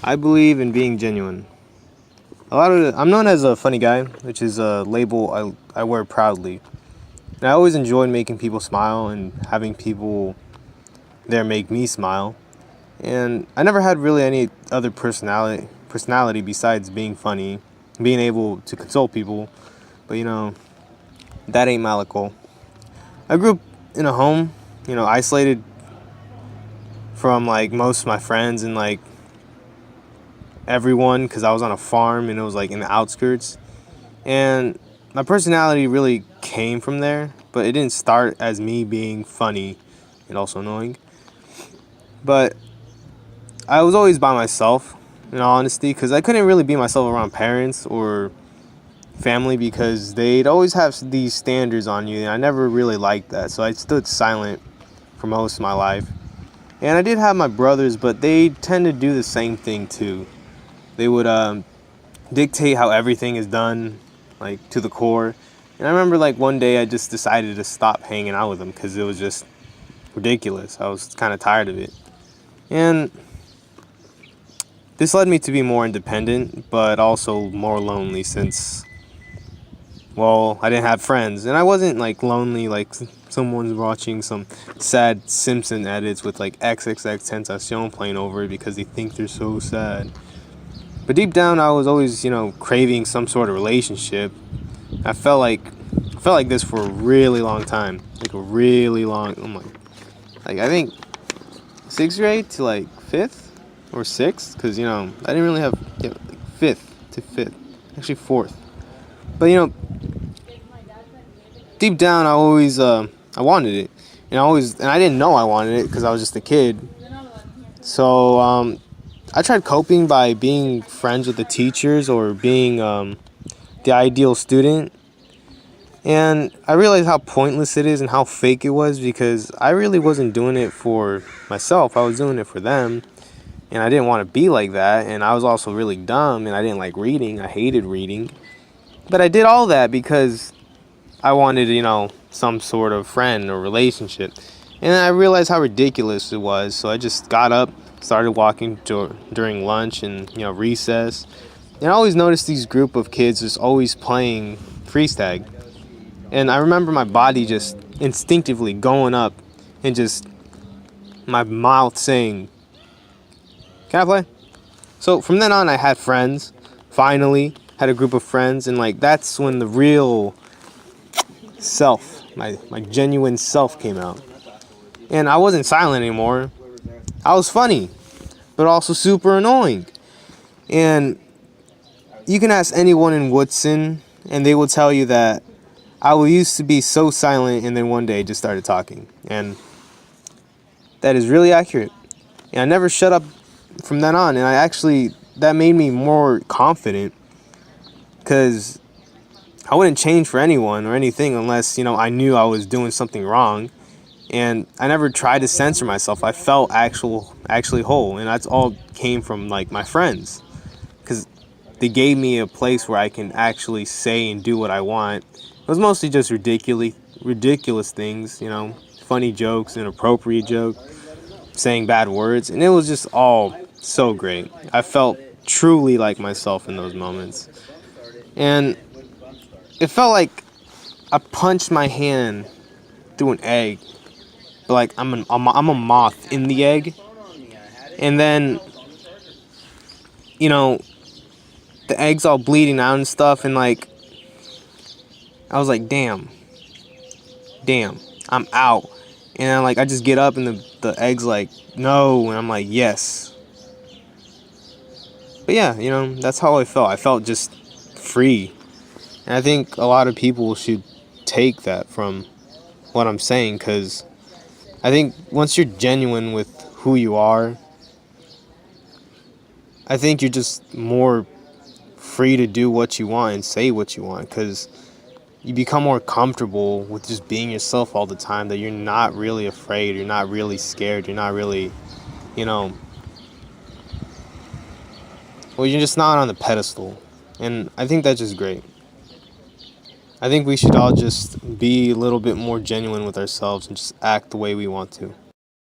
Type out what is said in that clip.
I believe in being genuine. I'm known as a funny guy, which is a label I wear proudly. And I always enjoyed making people smile and having people there make me smile. And I never had really any other personality besides being funny, being able to console people. But that ain't my goal. I grew up in a home, isolated from like most of my friends and like everyone because I was on a farm and it was like in the outskirts. And my personality really came from there, but it didn't start as me being funny and also annoying. But I was always by myself, in all honesty, because I couldn't really be myself around parents or family because they'd always have these standards on you, and I never really liked that. So I stood silent for most of my life. And I did have my brothers, but they tend to do the same thing too. They would dictate how everything is done, like to the core. And I remember like one day I just decided to stop hanging out with them because it was just ridiculous. I was kind of tired of it. And this led me to be more independent, but also more lonely since, well, I didn't have friends. And I wasn't like lonely like someone's watching some sad Simpson edits with like XXX Tentacion playing over it because they think they're so sad. But deep down, I was always, craving some sort of relationship. I felt like this for a really long time, like a really long. Oh my, like I think sixth grade to like fifth or sixth, because I didn't really have like fifth to fifth, actually fourth. But deep down, I wanted it, and I didn't know I wanted it because I was just a kid. So I tried coping by being friends with the teachers or being the ideal student. And I realized how pointless it is and how fake it was because I really wasn't doing it for myself. I was doing it for them. And I didn't want to be like that. And I was also really dumb and I didn't like reading. I hated reading. But I did all that because I wanted, some sort of friend or relationship. And I realized how ridiculous it was. So I just got up, started walking during lunch and, recess. And I always noticed these group of kids just always playing freeze tag. And I remember my body just instinctively going up and just my mouth saying, "Can I play?" So from then on, I had friends. Finally, had a group of friends. And like that's when the real self, my genuine self came out. And I wasn't silent anymore. I was funny, but also super annoying. And you can ask anyone in Woodson, and they will tell you that I used to be so silent and then one day just started talking. And that is really accurate. And I never shut up from then on. And that made me more confident because I wouldn't change for anyone or anything unless, I knew I was doing something wrong. And I never tried to censor myself. I felt actually whole. And that's all came from like my friends because they gave me a place where I can actually say and do what I want. It was mostly just ridiculous things, funny jokes, inappropriate jokes, saying bad words, and it was just all so great. I felt truly like myself in those moments, and it felt like I punched my hand through an egg, but like I'm a moth in the egg, and then the egg's all bleeding out and stuff, and like I was like, damn, I'm out. And then, like, I just get up and the egg's like, no. And I'm like, yes. But yeah, that's how I felt. I felt just free. And I think a lot of people should take that from what I'm saying because I think once you're genuine with who you are, I think you're just more free to do what you want and say what you want because you become more comfortable with just being yourself all the time, that you're not really afraid, you're not really scared, you're not really, well, you're just not on the pedestal. And I think that's just great. I think we should all just be a little bit more genuine with ourselves and just act the way we want to.